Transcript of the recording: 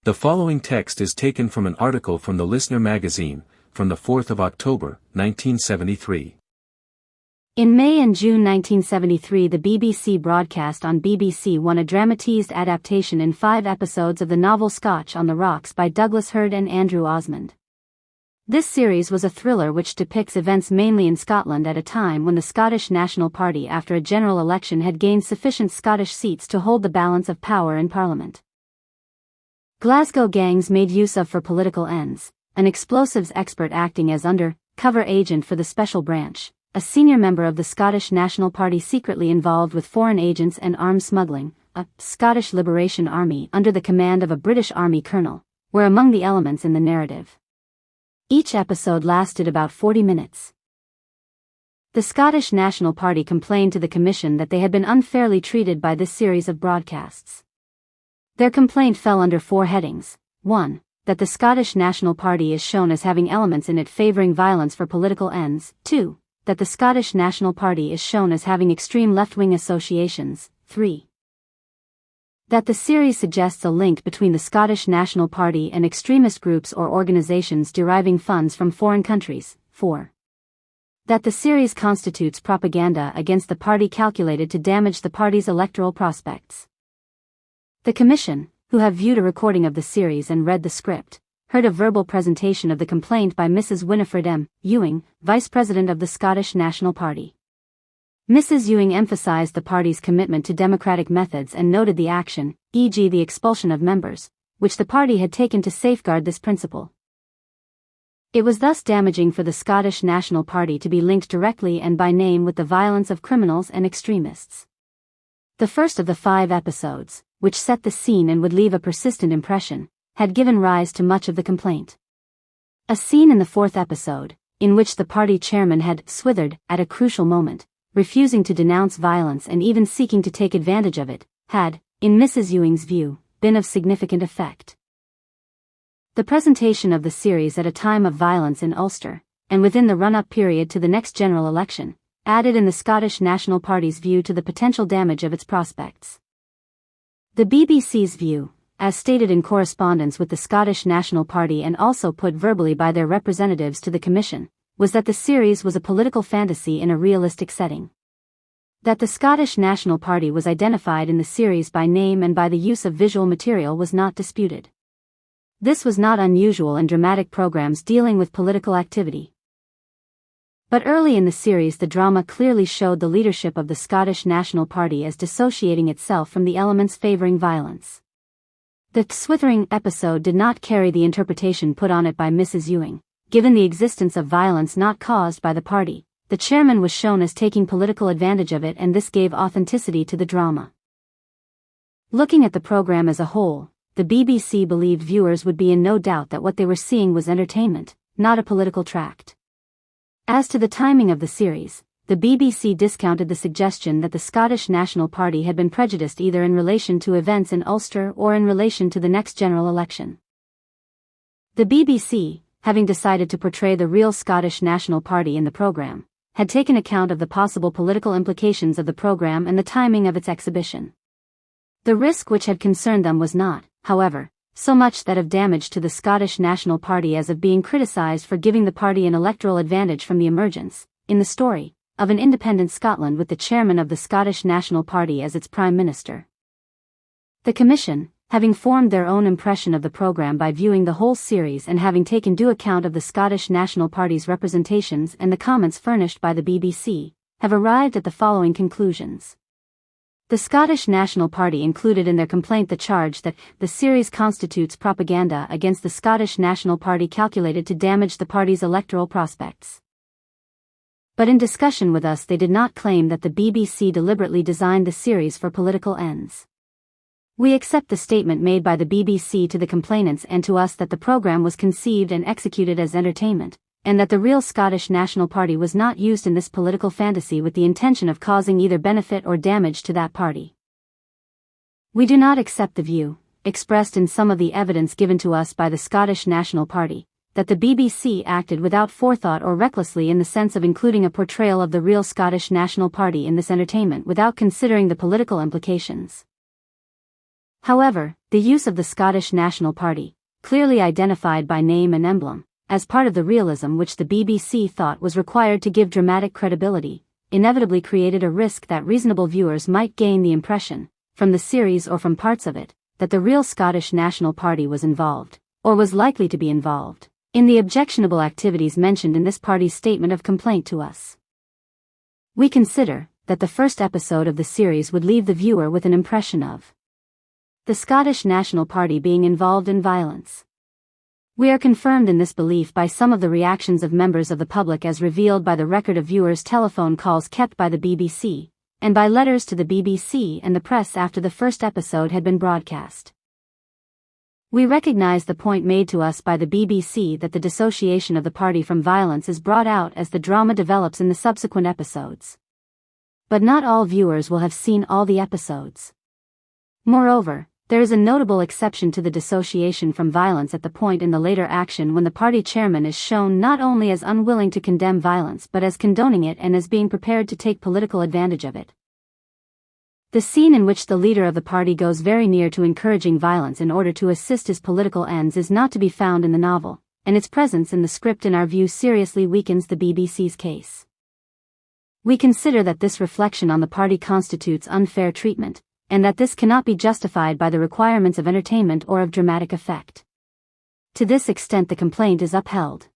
The following text is taken from an article from the Listener magazine, from the 4th of October, 1973. In May and June 1973, the BBC broadcast on BBC One a dramatised adaptation in 5 episodes of the novel Scotch on the Rocks by Douglas Hurd and Andrew Osmond. This series was a thriller which depicts events mainly in Scotland at a time when the Scottish National Party after a general election had gained sufficient Scottish seats to hold the balance of power in Parliament. Glasgow gangs made use of for political ends, an explosives expert acting as undercover agent for the Special Branch, a senior member of the Scottish National Party secretly involved with foreign agents and arms smuggling, a Scottish Liberation Army under the command of a British Army colonel, were among the elements in the narrative. Each episode lasted about 40 minutes. The Scottish National Party complained to the Commission that they had been unfairly treated by this series of broadcasts. Their complaint fell under 4 headings. 1. That the Scottish National Party is shown as having elements in it favouring violence for political ends. 2. That the Scottish National Party is shown as having extreme left-wing associations. 3. That the series suggests a link between the Scottish National Party and extremist groups or organisations deriving funds from foreign countries. 4. That the series constitutes propaganda against the party calculated to damage the party's electoral prospects. The Commission, who have viewed a recording of the series and read the script, heard a verbal presentation of the complaint by Mrs. Winifred M. Ewing, Vice President of the Scottish National Party. Mrs. Ewing emphasized the party's commitment to democratic methods and noted the action, e.g. the expulsion of members, which the party had taken to safeguard this principle. It was thus damaging for the Scottish National Party to be linked directly and by name with the violence of criminals and extremists. The first of the 5 episodes, which set the scene and would leave a persistent impression, had given rise to much of the complaint. A scene in the 4th episode, in which the party chairman had swithered at a crucial moment, refusing to denounce violence and even seeking to take advantage of it, had, in Mrs. Ewing's view, been of significant effect. The presentation of the series at a time of violence in Ulster, and within the run-up period to the next general election, added in the Scottish National Party's view to the potential damage of its prospects. The BBC's view, as stated in correspondence with the Scottish National Party and also put verbally by their representatives to the Commission, was that the series was a political fantasy in a realistic setting. That the Scottish National Party was identified in the series by name and by the use of visual material was not disputed. This was not unusual in dramatic programs dealing with political activity. But early in the series the drama clearly showed the leadership of the Scottish National Party as dissociating itself from the elements favouring violence. The swithering episode did not carry the interpretation put on it by Mrs. Ewing. Given the existence of violence not caused by the party, the chairman was shown as taking political advantage of it, and this gave authenticity to the drama. Looking at the programme as a whole, the BBC believed viewers would be in no doubt that what they were seeing was entertainment, not a political tract. As to the timing of the series, the BBC discounted the suggestion that the Scottish National Party had been prejudiced either in relation to events in Ulster or in relation to the next general election. The BBC, having decided to portray the real Scottish National Party in the programme, had taken account of the possible political implications of the programme and the timing of its exhibition. The risk which had concerned them was not, however, so much that of damage to the Scottish National Party as of being criticised for giving the party an electoral advantage from the emergence, in the story, of an independent Scotland with the chairman of the Scottish National Party as its Prime Minister. The Commission, having formed their own impression of the programme by viewing the whole series and having taken due account of the Scottish National Party's representations and the comments furnished by the BBC, have arrived at the following conclusions. The Scottish National Party included in their complaint the charge that the series constitutes propaganda against the Scottish National Party calculated to damage the party's electoral prospects. But in discussion with us they did not claim that the BBC deliberately designed the series for political ends. We accept the statement made by the BBC to the complainants and to us that the programme was conceived and executed as entertainment, and that the real Scottish National Party was not used in this political fantasy with the intention of causing either benefit or damage to that party. We do not accept the view, expressed in some of the evidence given to us by the Scottish National Party, that the BBC acted without forethought or recklessly in the sense of including a portrayal of the real Scottish National Party in this entertainment without considering the political implications. However, the use of the Scottish National Party, clearly identified by name and emblem, as part of the realism which the BBC thought was required to give dramatic credibility, inevitably created a risk that reasonable viewers might gain the impression, from the series or from parts of it, that the real Scottish National Party was involved, or was likely to be involved, in the objectionable activities mentioned in this party's statement of complaint to us. We consider that the first episode of the series would leave the viewer with an impression of the Scottish National Party being involved in violence. We are confirmed in this belief by some of the reactions of members of the public as revealed by the record of viewers' telephone calls kept by the BBC, and by letters to the BBC and the press after the first episode had been broadcast. We recognize the point made to us by the BBC that the dissociation of the party from violence is brought out as the drama develops in the subsequent episodes. But not all viewers will have seen all the episodes. Moreover, there is a notable exception to the dissociation from violence at the point in the later action when the party chairman is shown not only as unwilling to condemn violence but as condoning it and as being prepared to take political advantage of it. The scene in which the leader of the party goes very near to encouraging violence in order to assist his political ends is not to be found in the novel, and its presence in the script in our view seriously weakens the BBC's case. We consider that this reflection on the party constitutes unfair treatment, and that this cannot be justified by the requirements of entertainment or of dramatic effect. To this extent the complaint is upheld.